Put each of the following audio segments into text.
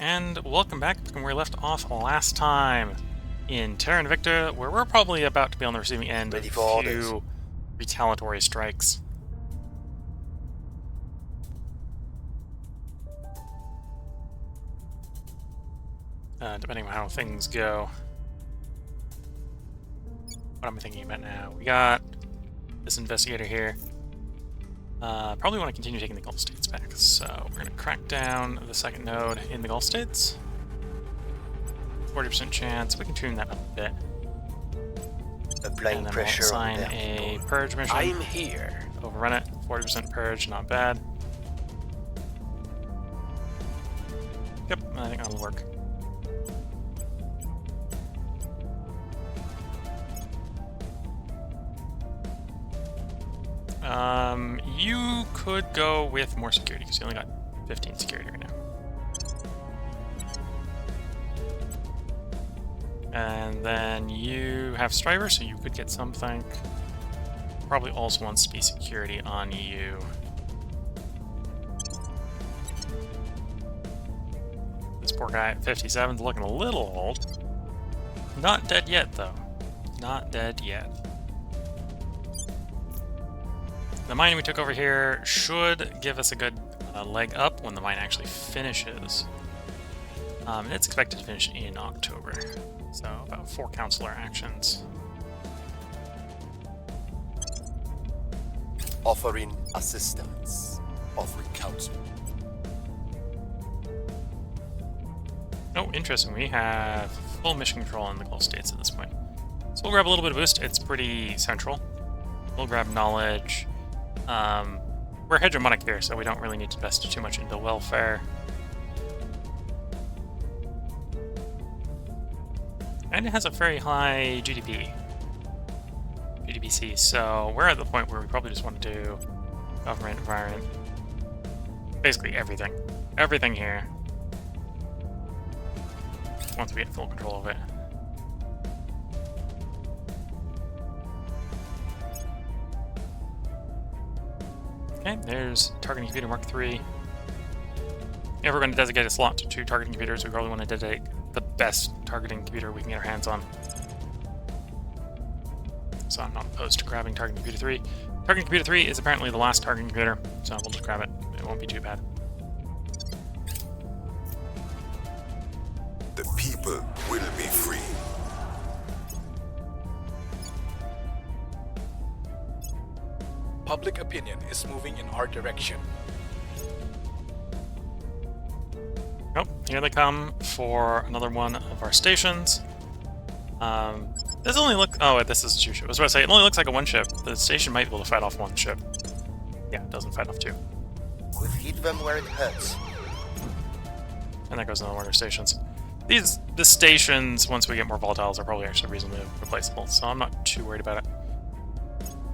and welcome back from where we left off last time in Terra Invicta, where we're probably about to be on the receiving end of a few retaliatory strikes. Depending on how things go. What am I thinking about now? We got this investigator here. Probably want to continue taking the Gulf States back, so we're going to crack down the second node in the Gulf States. 40% chance, we can tune that up a bit. Applying and then pressure we'll assign on a purge mission. I'm here. Overrun it, 40% purge, not bad. Yep, I think that'll work. You could go with more security, because you only got 15 security right now. And then you have Striver, so you could get something. Probably also wants to be security on you. This poor guy at 57 is looking a little old. Not dead yet, though. Not dead yet. The mine we took over here should give us a good leg up when the mine actually finishes. It's expected to finish in October, so about 4 counselor actions. Offering assistance. Offering counsel. Oh, interesting. We have full mission control in the Gulf States at this point. So we'll grab a little bit of boost. It's pretty central. We'll grab knowledge. We're hegemonic here, so we don't really need to invest too much into welfare. And it has a very high GDPC, so we're at the point where we probably just want to do government, environment, basically everything. Everything here. Once we get full control of it. Okay, there's targeting computer Mark III. If we're going to designate a slot to 2 targeting computers, we probably want to designate the best targeting computer we can get our hands on. So I'm not opposed to grabbing targeting computer 3. Targeting computer 3 is apparently the last targeting computer, so we'll just grab it. It won't be too bad. The people will be free. Public opinion is moving in our direction. Oh, here they come for another one of our stations. This only look. Oh, this is 2 ships. I was about to say it only looks like a 1 ship. The station might be able to fight off 1 ship. Yeah, it doesn't fight off 2. We've hit them where it hurts. And that goes another one of our stations. The stations, once we get more volatiles, are probably actually reasonably replaceable, so I'm not too worried about it.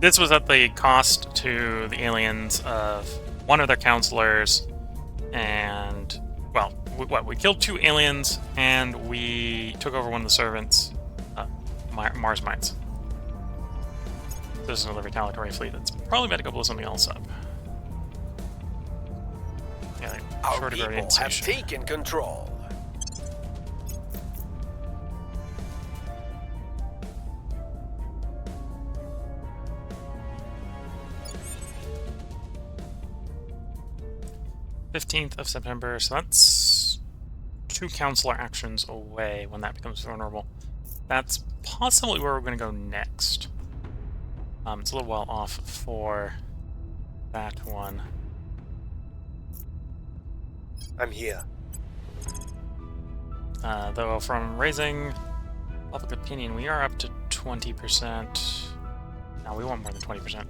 This was at the cost to the aliens of 1 of their counselors, and, well, we killed 2 aliens, and we took over 1 of the servants, Mars Mines. This is another retaliatory fleet that's probably about to go blow something else up. Yeah, Our people have taken control. of September, so that's 2 counselor actions away when that becomes vulnerable. That's possibly where we're going to go next. It's a little while off for that one. I'm here. Though from raising public opinion, we are up to 20%. No, we want more than 20%.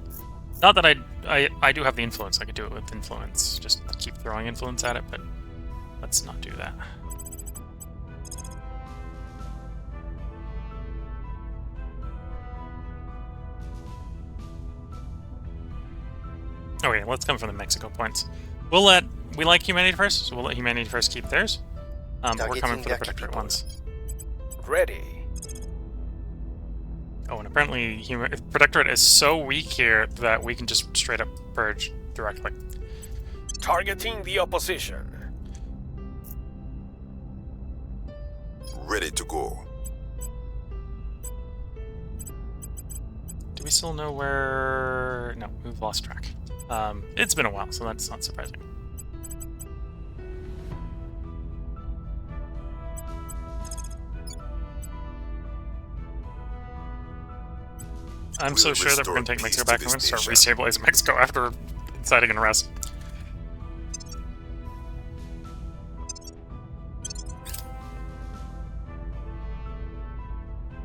Not that I do have the influence. I could do it with influence. Just keep throwing influence at it, but let's not do that. Okay, let's come from the Mexico points. We like Humanity First, so we'll let Humanity First keep theirs. But we're coming for the Protectorate ones. Ready. Oh, and apparently Protectorate is so weak here that we can just straight up purge directly. Targeting the opposition. Ready to go. Do we still know where... No, we've lost track. It's been a while, so that's not surprising. I'm so sure that we're going to take Mexico back. I'm going to start restabilizing Mexico after inciting an arrest.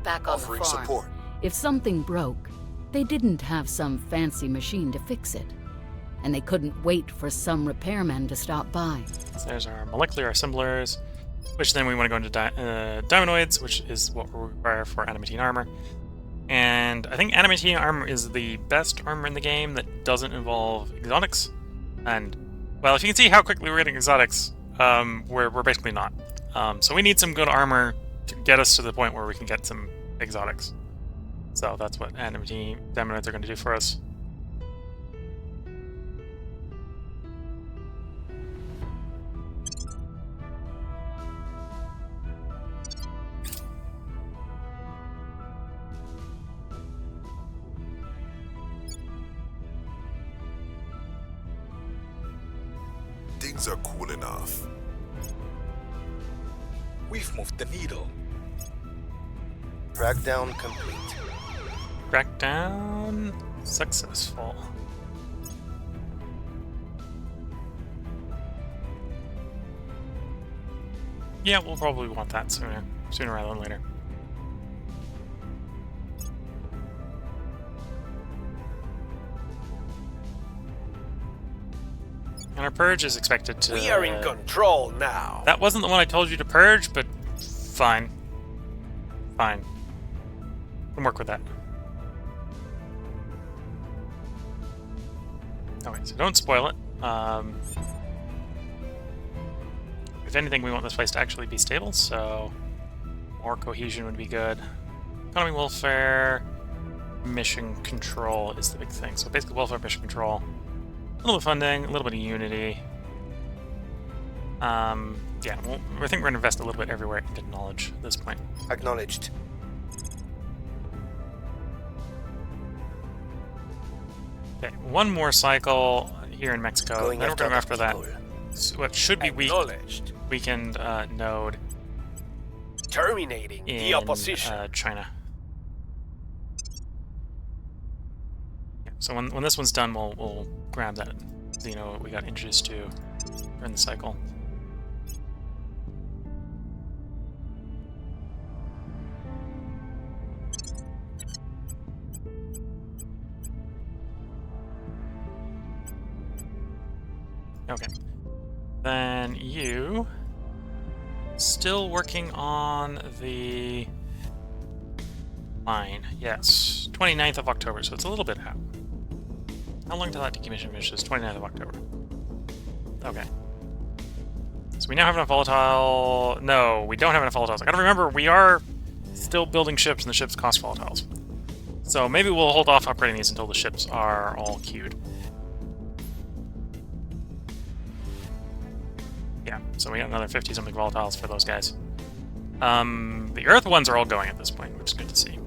Back on the Offering farm. support. If something broke, they didn't have some fancy machine to fix it. And they couldn't wait for some repairmen to stop by. So there's our molecular assemblers, which then we want to go into diamondoids, which is what we require for adamantine armor. And I think adamantine armor is the best armor in the game that doesn't involve exotics. And, well, if you can see how quickly we're getting exotics, we're basically not. So we need some good armor to get us to the point where we can get some exotics. So that's what adamantine diamondoids are going to do for us. Things are cool enough. We've moved the needle. Crackdown complete. Crackdown successful. Yeah, we'll probably want that sooner rather than later. And our purge is expected to... We are in control now. That wasn't the one I told you to purge, but fine. Fine. Can work with that. Okay, so don't spoil it. If anything, we want this place to actually be stable, so more cohesion would be good. Economy, welfare, mission control is the big thing. So basically welfare, mission control. A little bit of funding, a little bit of unity. Yeah, well, I think we're going to invest a little bit everywhere into knowledge at this point. Acknowledged. Okay, one more cycle here in Mexico, Going then we're going after that. goal. So what should be Acknowledged. weakened node Terminating in the opposition. China. Yeah, so when this one's done, we'll grab that Xeno we got introduced to during the cycle. Okay. Then you still working on the line. Yes. 29th of October, so it's a little bit out. How long till that decommission finishes? 29th of October. Okay. So we now have enough volatile... No, we don't have enough volatiles. I gotta remember, we are still building ships, and the ships cost volatiles. So maybe we'll hold off upgrading these until the ships are all queued. Yeah, so we got another 50-something volatiles for those guys. The Earth ones are all going at this point, which is good to see.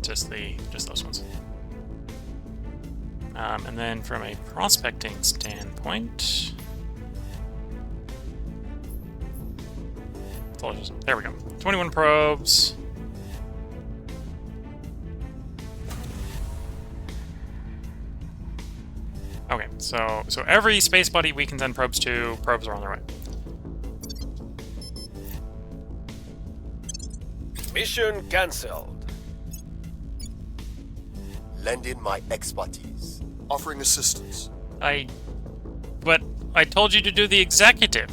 Just those ones. And then from a prospecting standpoint... There we go. 21 probes. Okay, so every space buddy we can send probes to, probes are on their way. Mission cancelled. Lend in my expertise. Offering assistance. But I told you to do the executive.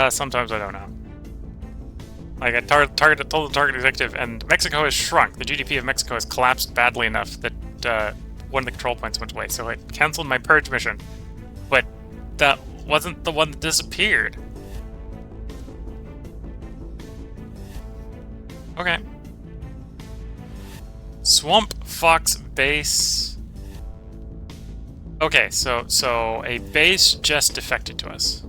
Sometimes I don't know. Like, I told the target executive, and Mexico has shrunk. The GDP of Mexico has collapsed badly enough that one of the control points went away, so it canceled my purge mission. But that wasn't the one that disappeared. Okay. Swamp Fox Base. Okay, so a base just defected to us.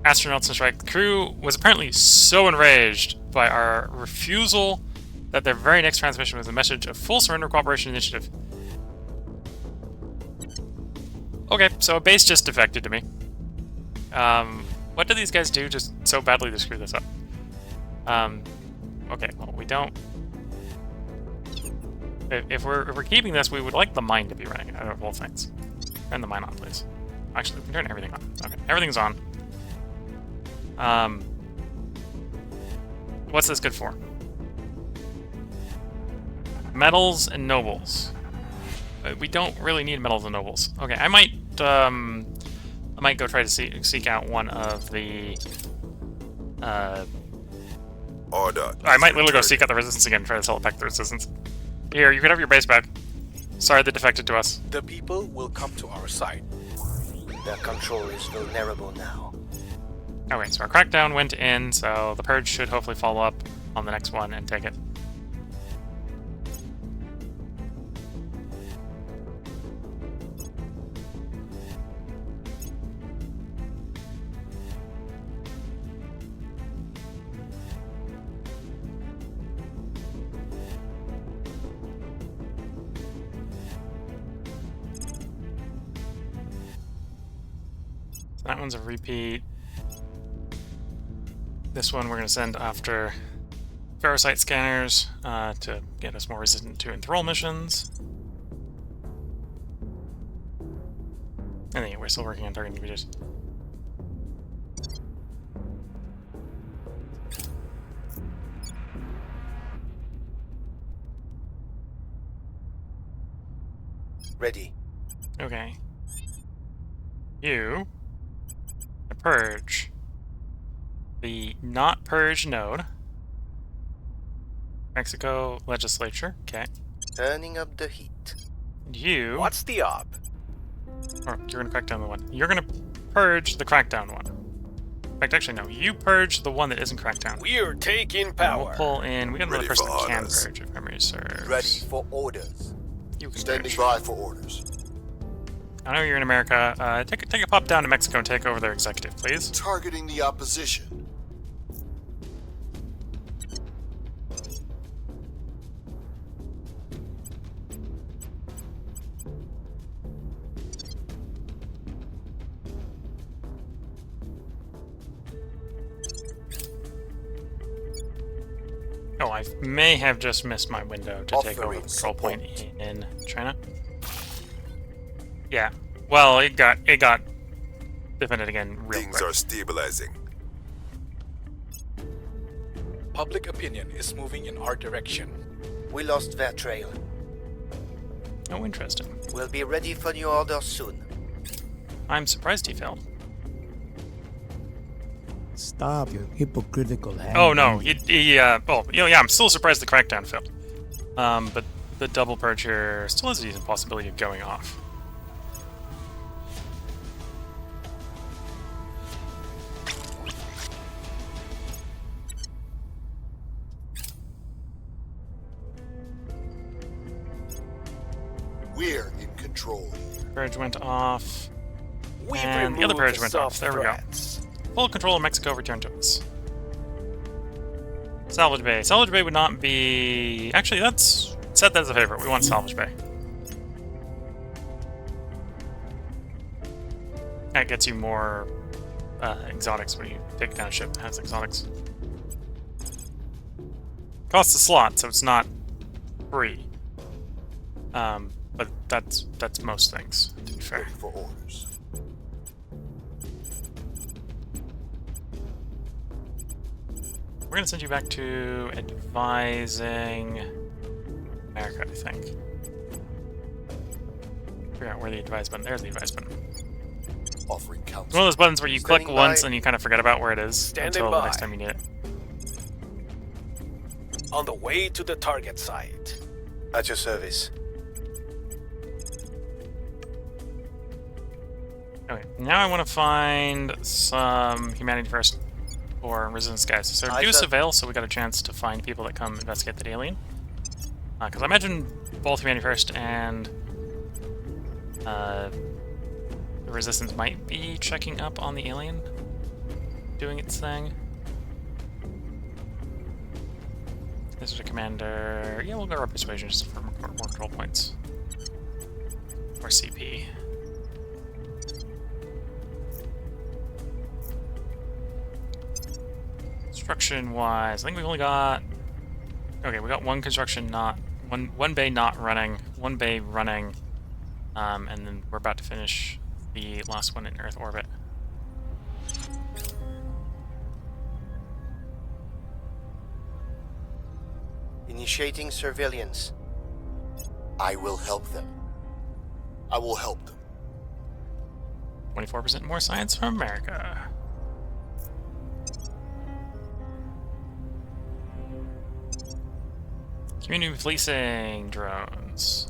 Astronauts on strike. The crew was apparently so enraged by our refusal that their very next transmission was a message of full surrender cooperation initiative. Okay, so a base just defected to me. What did these guys do just so badly to screw this up? Okay, well, we don't... If we're keeping this, we would like the mine to be running out of all things. Turn the mine on, please. Actually, we can turn everything on. Okay, everything's on. What's this good for? Metals and nobles. We don't really need metals and nobles. Okay, I might go try to seek out one of the. Order. I might literally go seek out the resistance again and try to sell it back to the resistance. Here, you can have your base back. Sorry, they defected to us. The people will come to our side. Their control is vulnerable now. Okay, so our crackdown went in, so the purge should hopefully follow up on the next one and take it. So that one's a repeat. This one we're going to send after ferrocite scanners to get us more resistant to enthrall missions. And then we're still working on targeting features. Ready. Okay. You purge the not purge node. Mexico legislature. Okay. Turning up the heat. And you. What's the op? Or you're gonna crack down the one. You're gonna purge the crackdown one. In fact, actually, no. You purge the one that isn't cracked down. We're taking And power. we'll pull in. We got another Ready person for that can orders. purge if memory serves. Ready for orders. You can Standing purge. by for orders. I know you're in America. Take a pop down to Mexico and take over their executive, please. Targeting the opposition. Oh, I may have just missed my window to take over Offering the control point support. in China. Yeah. Well, it got defended again real Things quick. are stabilizing. Public opinion is moving in our direction. We lost their trail. Oh, interesting. We'll be ready for new orders soon. I'm surprised he failed. Stop your hypocritical hand. Oh no, well, yeah, I'm still surprised the crackdown failed. But the double purge here still has a decent possibility of going off. We're in control. Purge went off. We've And the other removed purge went off. soft There we go. threats. Full control of Mexico returned to us. Salvage Bay. Salvage Bay would not be... Actually, that's... Set that as a favorite. We want Salvage Bay. That gets you more exotics when you take down a ship that has exotics. Costs a slot, so it's not free. But that's most things, to be fair. Ready for orders. We're gonna send you back to advising America, I think. Figure out where the advise button. There's the advise button. Offering It's counsel. one of those buttons where you click Standing once by. and you kind of forget about where it is Standing until the by. next time you need it. On the way to the target site. At your service. Okay, now I want to find some Humanity First or Resistance guys. So Aye, do sir. surveil, so we got a chance to find people that come investigate the alien. Because I imagine both Humanity First and The Resistance might be checking up on the alien, doing its thing. This is a commander. Yeah, we'll go to persuasion just for more control points. Or CP. Construction-wise, I think we've only got... Okay, we got one construction not... One bay not running, one bay running, and then we're about to finish the last one in Earth orbit. Initiating surveillance. I will help them. I will help them. 24% more science from America. Community policing drones.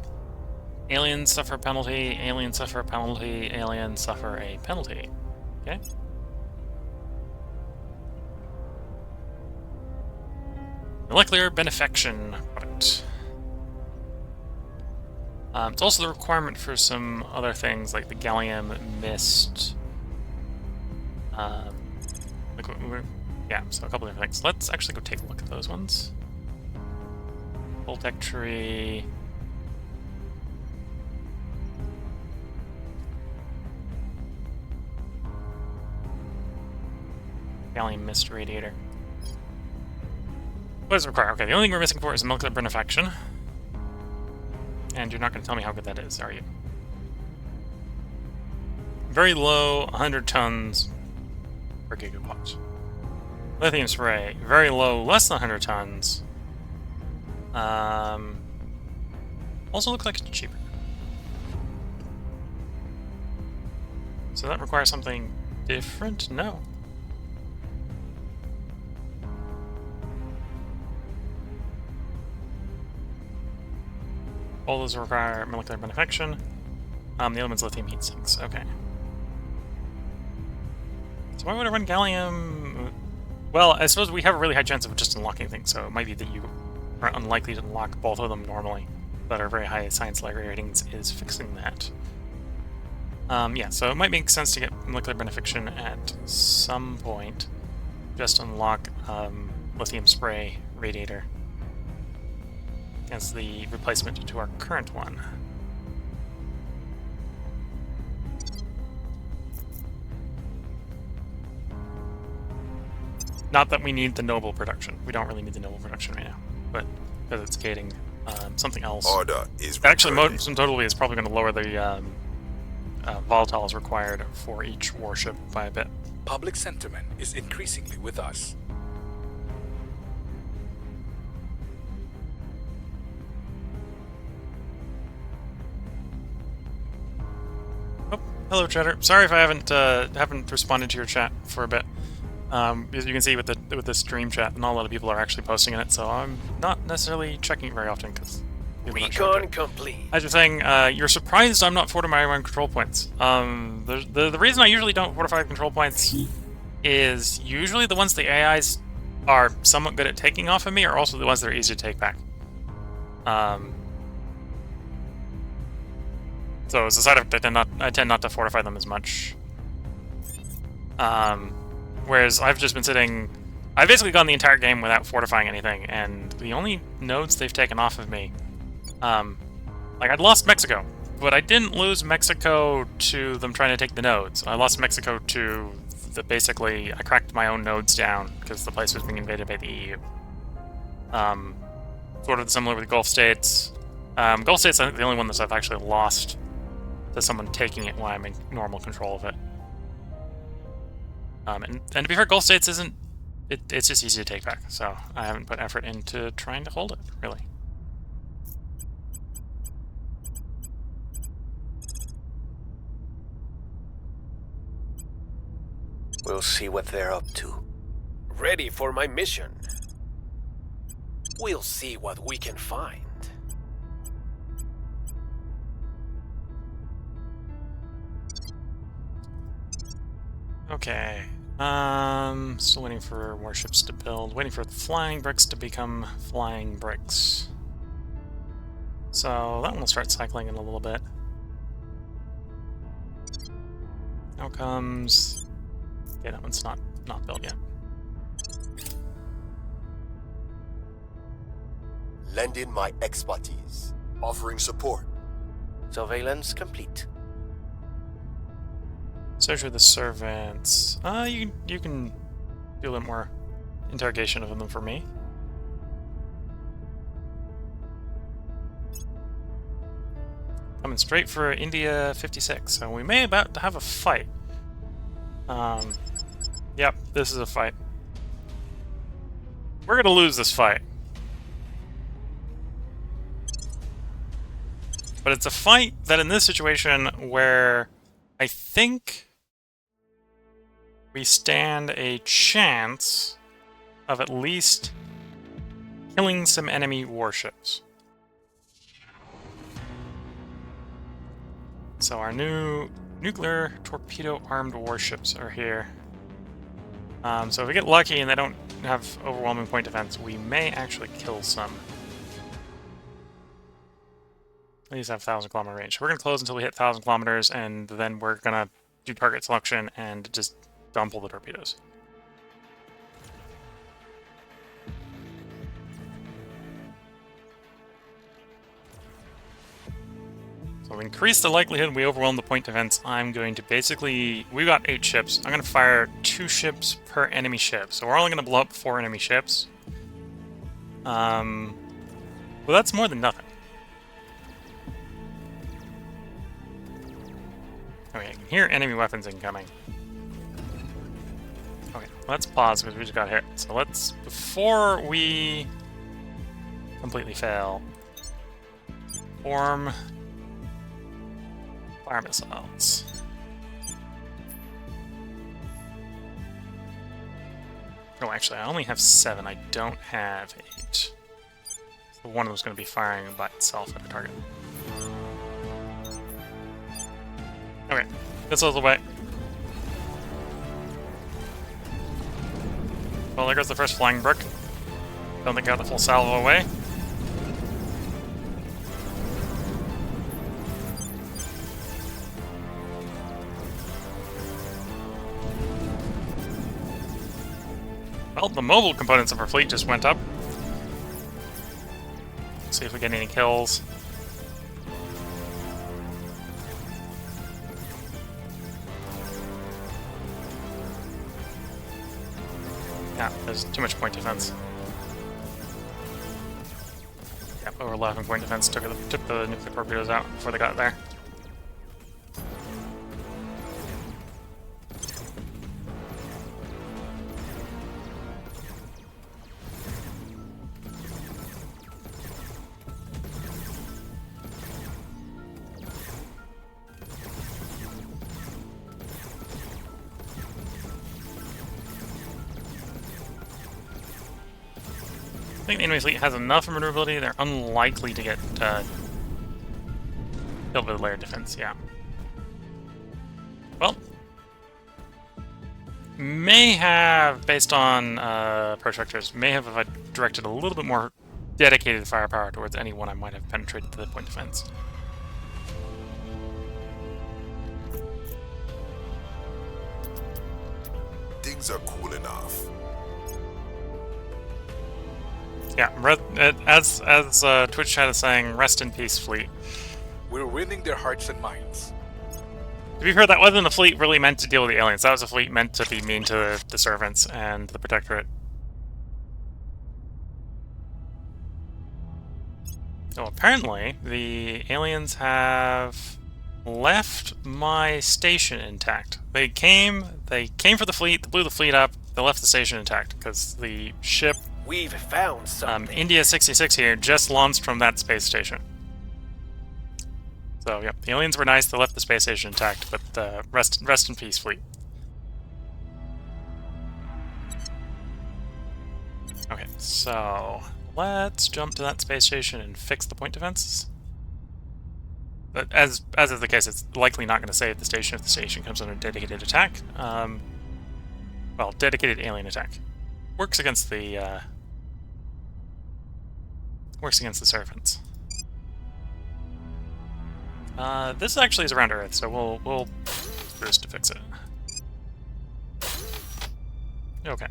Aliens suffer a penalty, aliens suffer a penalty, aliens suffer a penalty. Okay. Molecular benefaction product. It's also the requirement for some other things like the gallium mist. Yeah, so a couple different things. Let's actually go take a look at those ones. Voltec tree. Gallium mist radiator. What does it require? Okay, the only thing we're missing for is molecular benefaction. And you're not going to tell me how good that is, are you? Very low, 100 tons per gigawatt. Lithium spray, very low, less than 100 tons. Also looks like it's cheaper. So that requires something different? No. All those require molecular benefaction. The other one's lithium heat sinks. Okay. So why would I run gallium? Well, I suppose we have a really high chance of just unlocking things, so it might be that you are unlikely to unlock both of them normally, but our very high science library ratings is fixing that. Yeah, so it might make sense to get molecular benefaction at some point. Just unlock lithium spray radiator as the replacement to our current one. Not that we need the noble production. We don't really need the noble production right now, but because it's gating something else. Order is Actually, returning. most totally is probably going to lower the volatiles required for each warship by a bit. Public sentiment is increasingly with us. Oh, hello, Cheddar. Sorry if I haven't responded to your chat for a bit. As you can see with the stream chat, not a lot of people are actually posting in it, so I'm not necessarily checking it very often because. Recon complete. As you're saying, you're surprised I'm not fortifying my control points. The reason I usually don't fortify control points is usually the ones the AIs are somewhat good at taking off of me are also the ones that are easy to take back. So as a side effect, I tend not to fortify them as much. Whereas I've just been sitting... I've basically gone the entire game without fortifying anything, and the only nodes they've taken off of me... like, I'd lost Mexico, but I didn't lose Mexico to them trying to take the nodes. I lost Mexico to basically, I cracked my own nodes down because the place was being invaded by the EU. Sort of similar with the Gulf States. Gulf States, I think, the only one that I've actually lost to someone taking it when I'm in normal control of it. And to be fair, Gulf States isn't... It's just easy to take back, so I haven't put effort into trying to hold it, really. We'll see what they're up to. Ready for my mission. We'll see what we can find. Okay. Still waiting for warships to build. Waiting for the flying bricks to become flying bricks. So that one will start cycling in a little bit. Outcomes. Yeah, that one's not built yet. Lending my expertise. Offering support. Surveillance complete. Search with the servants. You can do a little more interrogation of them for me. Coming straight for India 56, so we may about to have a fight. Yep, this is a fight. We're gonna lose this fight. But it's a fight that in this situation where I think we stand a chance of at least killing some enemy warships. So our new nuclear torpedo-armed warships are here. So if we get lucky and they don't have overwhelming point defense, we may actually kill some. These have 1,000-kilometer range. We're going to close until we hit 1,000 kilometers, and then we're going to do target selection and just dump all the torpedoes. So to increase the likelihood we overwhelm the point defense, I'm going to basically... We've got 8 ships. I'm going to fire 2 ships per enemy ship. So we're only going to blow up 4 enemy ships. Well, that's more than nothing. Okay, I can hear enemy weapons incoming. Okay, let's pause because we just got hit. So let's, before we completely fail, form fire missiles. Oh, actually, I only have 7. I don't have 8. So one of them's going to be firing by itself at the target. Okay, missiles away. Well, there goes the first flying brick. Don't think I got the full salvo away. Well, the mobile components of our fleet just went up. See if we get any kills. Yeah, there's too much point defense. Yep, over 11 point defense took the nuclear torpedoes out before they got there. I think the enemy fleet has enough maneuverability, they're unlikely to get killed with layered defense, yeah. Well, may have, based on protractors, may have if I directed a little bit more dedicated firepower towards anyone, I might have penetrated the point defense. Things are cool enough. Yeah, as Twitch chat is saying, rest in peace, fleet. We're winning their hearts and minds. To be fair, that wasn't a fleet really meant to deal with the aliens. That was a fleet meant to be mean to the servants and the protectorate. So apparently, the aliens have left my station intact. They came for the fleet, they blew the fleet up, they left the station intact, because the ship... We've found something. India 66 here just launched from that space station. So, yep, the aliens were nice, they left the space station intact, but rest in peace, fleet. Okay, so let's jump to that space station and fix the point defenses. But as is the case, it's likely not going to save the station if the station comes under dedicated attack. Well, dedicated alien attack. Works against the servants. This actually is around Earth, so we'll boost to fix it. Okay.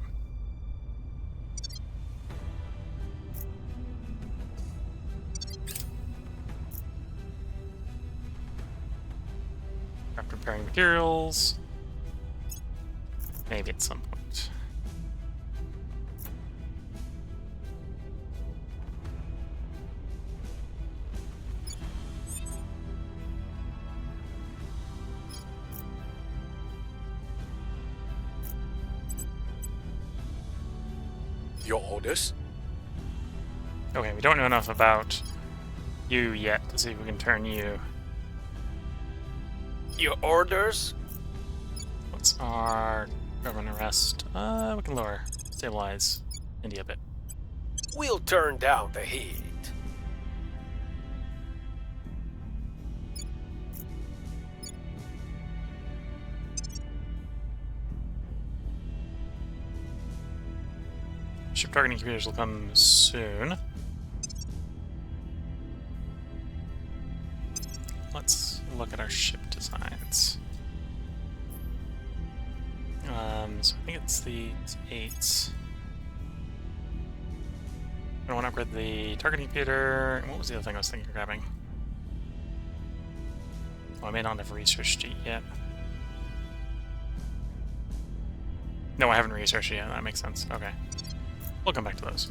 After preparing materials. Maybe at some point. Your orders? Okay, we don't know enough about you yet to see if we can turn you. Your orders? What's our government arrest? We can lower, stabilize India a bit. We'll turn down the heat. Ship targeting computers will come soon. Let's look at our ship designs. So I think it's the 8s. I want to upgrade the targeting computer. And what was the other thing I was thinking of grabbing? Oh, I may not have researched it yet. No, I haven't researched it yet. That makes sense. Okay. We'll come back to those.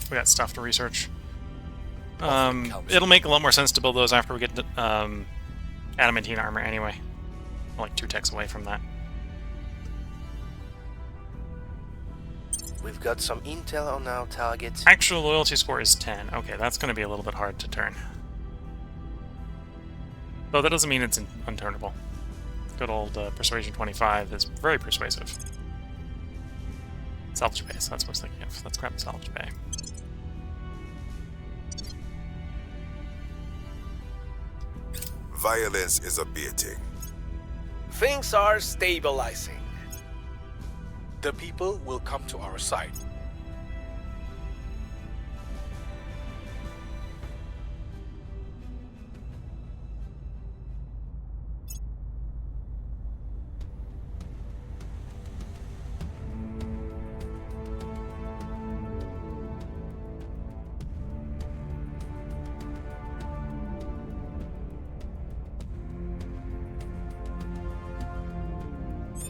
We got stuff to research. It'll make a lot more sense to build those after we get adamantine armor anyway. We're like 2 techs away from that. We've got some intel on our target. Actual loyalty score is 10. Okay, that's going to be a little bit hard to turn. Though that doesn't mean it's unturnable. Good old Persuasion 25 is very persuasive. Salvage bay, so that's what I was thinking of. Let's grab the salvage bay. Violence is abating. Things are stabilizing. The people will come to our side.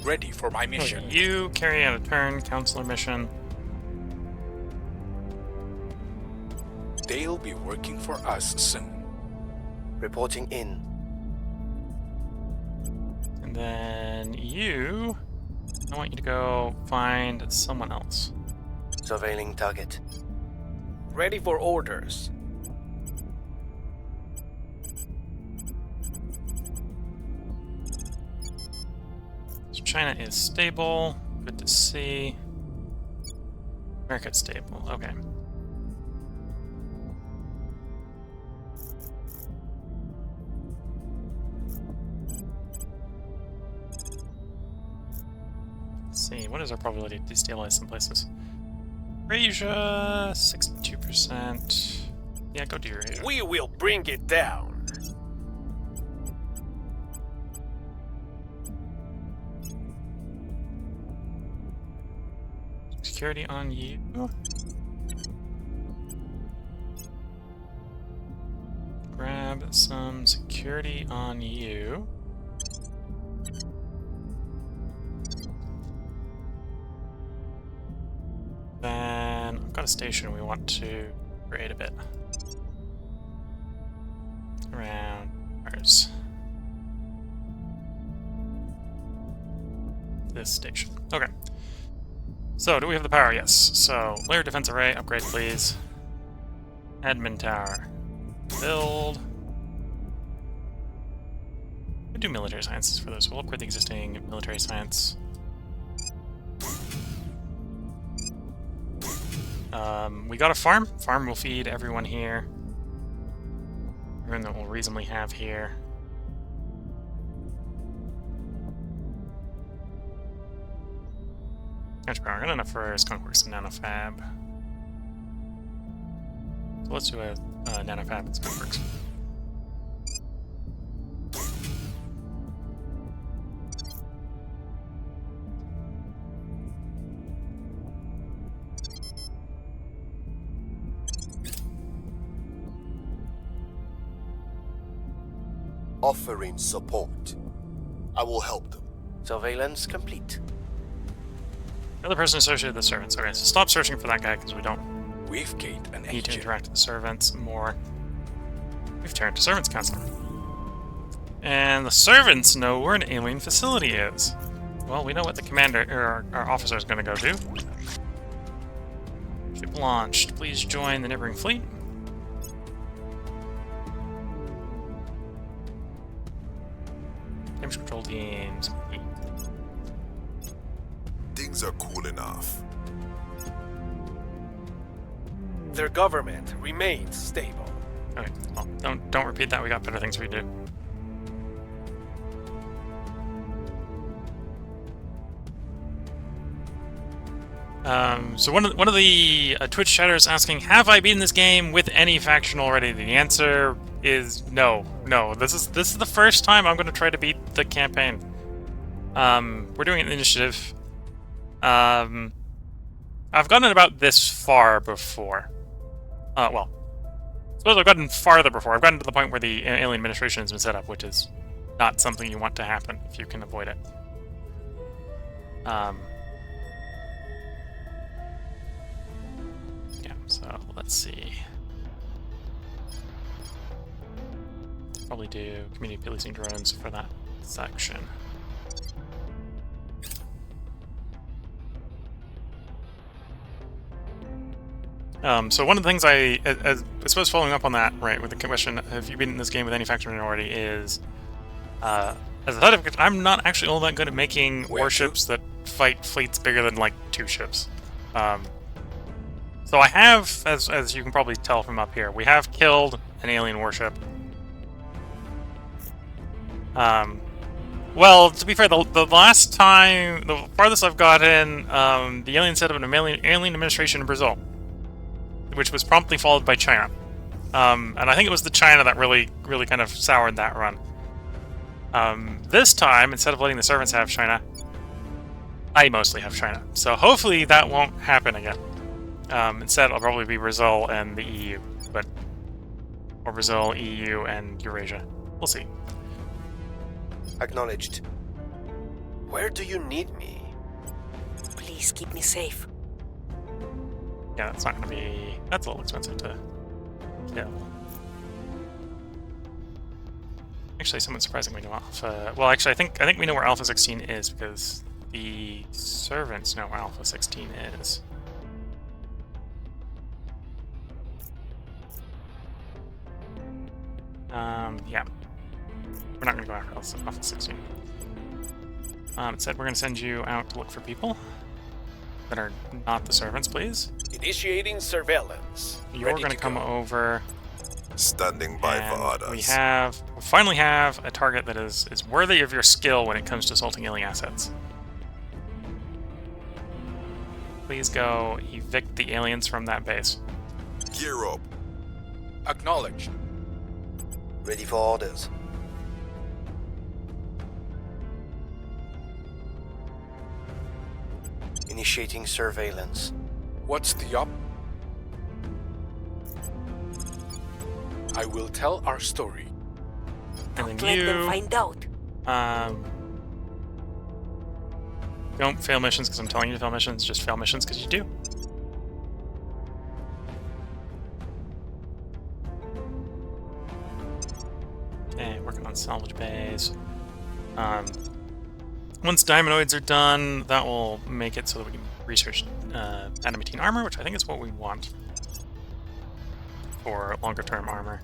Ready for my mission. Okay, you carry out a turn, counselor mission. They'll be working for us soon. Reporting in. And then you... I want you to go find someone else. Surveilling target. Ready for orders. So China is stable. Good to see. America's stable. Okay. Let's see, what is our probability to destabilize some places? Eurasia, 62%. Yeah, go to Eurasia. We will bring it down. Security on you. Grab some security on you. Then I've got a station we want to create a bit around ours. This station. Okay. So, do we have the power? Yes. So, layer defense array, upgrade please. Admin tower. Build. We do military sciences for those. We'll upgrade the existing military science. We got a farm. Farm will feed everyone here. Everyone that we'll reasonably have here. Country power. Got enough for skunkworks and nanofab. So let's do a nanofab and skunkworks. Offering support. I will help them. Surveillance complete. Another person associated with the servants. Okay, so stop searching for that guy because we don't Wavegate and need to engine. interact with the servants more. We've turned to Servants Council. And the servants know where an alien facility is. Well, we know what the commander, or our officer, is going to go do. Ship launched. Please join the neighboring fleet. Damage control teams. Things are cool enough. Their government remains stable. Okay, well, don't repeat that. We got better things we do. So one of the Twitch chatters asking, have I beaten this game with any faction already? The answer is no. This is the first time I'm going to try to beat the campaign. We're doing an initiative. I've gotten about this far before. Well, I suppose I've gotten farther before. I've gotten to the point where the alien administration has been set up, which is not something you want to happen if you can avoid it. Yeah, so let's see. Probably do community policing drones for that section. So one of the things I suppose following up on that, right, with the question, have you been in this game with any faction minority, is, as a side effect, I'm not actually all that good at making warships that fight fleets bigger than, like, 2 ships. So I have, as you can probably tell from up here, we have killed an alien warship. Well, to be fair, the last time, the farthest I've gotten, the alien set up an alien administration in Brazil, which was promptly followed by China. And I think it was the China that really kind of soured that run. This time, instead of letting the servants have China, I mostly have China. So hopefully that won't happen again. Instead, it'll probably be Brazil and the EU, or Brazil, EU, and Eurasia. We'll see. Acknowledged. Where do you need me? Please keep me safe. Yeah, that's not going to be... That's a little expensive to kill. Actually, someone surprisingly know Alpha... Well, actually, I think we know where Alpha 16 is, because the servants know where Alpha 16 is. Yeah. We're not going to go after Alpha 16. It said we're going to send you out to look for people that are not the servants, please. Initiating surveillance. You're going to come over. Standing by for And orders. we finally have a target that is worthy of your skill when it comes to assaulting alien assets. Please go evict the aliens from that base. Gear up. Acknowledged. Ready for orders. Initiating surveillance. What's the op? I will tell our story. And Don't then let them you find out. don't fail missions because I'm telling you to fail missions, just fail missions because you do. Okay, working on salvage bays. Once diamondoids are done, that will make it so that we can research adamantine armor, which I think is what we want for longer term armor.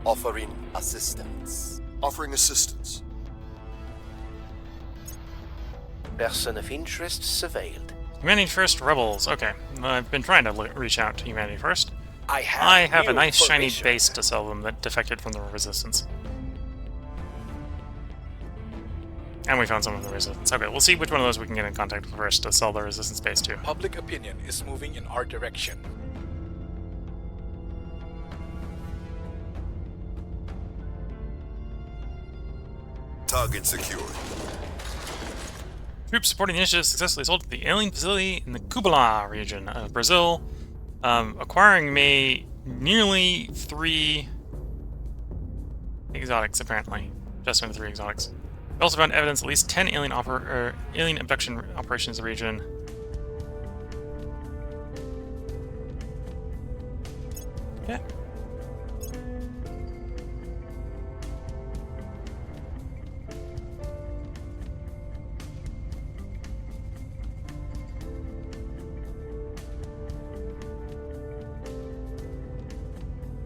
Offering assistance. Offering assistance. Person of interest surveilled. Humanity First Rebels. Okay, I've been trying to reach out to Humanity First. I I have a new nice shiny information. base to sell them that defected from the Resistance. And we found some of the Resistance. Okay, we'll see which one of those we can get in contact with first to sell the Resistance base to. Public opinion is moving in our direction. Target secured. Troops supporting the initiative successfully assaulted the alien facility in the Kubala region of Brazil, acquiring me nearly 3 exotics, apparently. Just under 3 exotics. We also found evidence at least 10 alien abduction operations in the region. Yeah.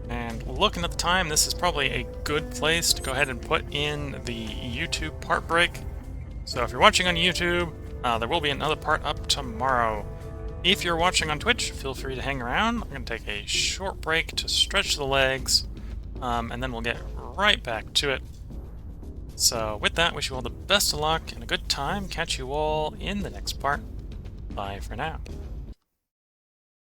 And looking at the time, this is probably a good place to go ahead and put in the YouTube part break. So if you're watching on YouTube, there will be another part up tomorrow. If you're watching on Twitch, feel free to hang around. I'm going to take a short break to stretch the legs, and then we'll get right back to it. So with that, wish you all the best of luck and a good time. Catch you all in the next part. Bye for now.